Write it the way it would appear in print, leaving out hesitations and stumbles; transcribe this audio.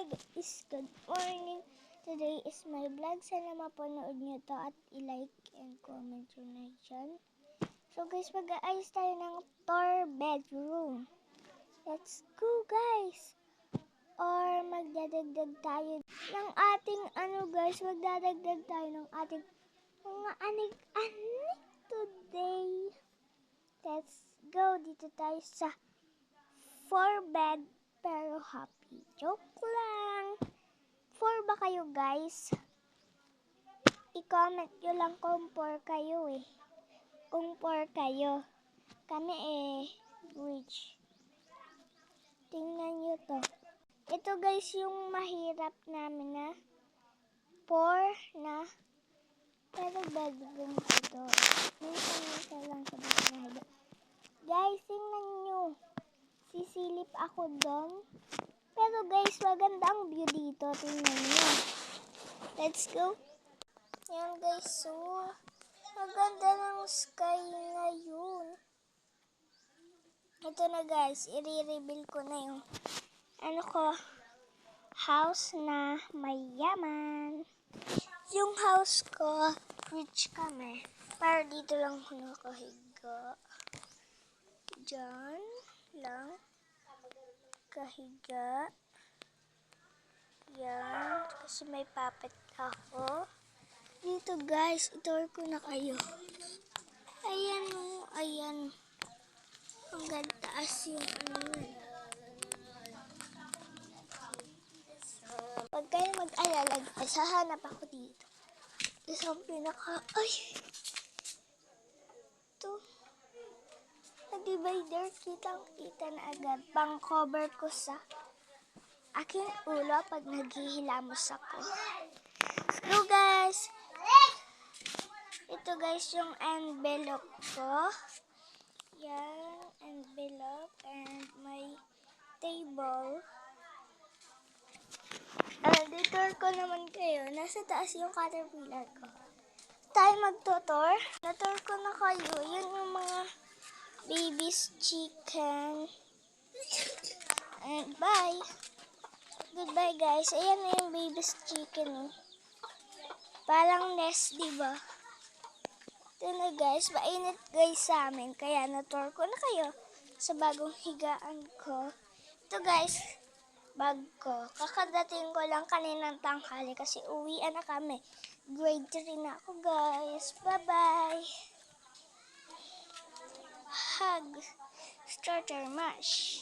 guys, good morning. Today is my vlog. Sana mapanood nyo to at i-like and comment yun na dyan. So guys, mag-aayos tayo ng tour bedroom. Let's go guys! Or magdadagdag tayo ng ating magdadagdag tayo ng ating mga anik-anik today. Let's go! Dito tayo sa 4 bed pero happy. Joke lang. 4 ba kayo guys? I-comment nyo lang kung 4 kayo eh. Kung 4 kayo. Kami rich. Tingnan nyo to. Ito guys yung mahirap namin na 4 na pero bedroom ito. Minsan lang sa bahay. Guys, tingnan nyo. Sisilip ako doon. Pero guys, maganda ang view dito. Tingnan nyo. Let's go. Yan guys, so maganda ng sky ngayon. Ito na guys, i-reveal ko na yung house na mayaman. Yung house ko, rich kami. Pero dito lang ako nakahiga. Diyan lang. Kahiga. Yan. Kasi may puppet ako. Dito guys, itour ko na kayo. Ayan o. Ayan. Ang taas yung Pag kayo mag-alala, sahanap ako dito. Isang ito. Divider, kitang-kita na agad. Pang-cover ko sa aking ulo pag naghihilamos ako. So guys, ito guys yung envelope ko. Yan, envelope and my table. Ditour ko naman kayo. Nasa taas yung caterpillar ko. Tayo magtutor. Natutor ko na kayo. Yun yung mga baby's chicken. And bye. Goodbye guys. Ayan na yung baby's chicken. Parang nest, diba? Ito na guys. Mainit guys sa amin. Kaya na-tour ko na kayo sa bagong higaan ko. Ito guys, bag ko. Kakadating ko lang kaninang tanghali kasi uwian na kami. Grade 3 na ako guys. Bye-bye. Hug. Starter mash.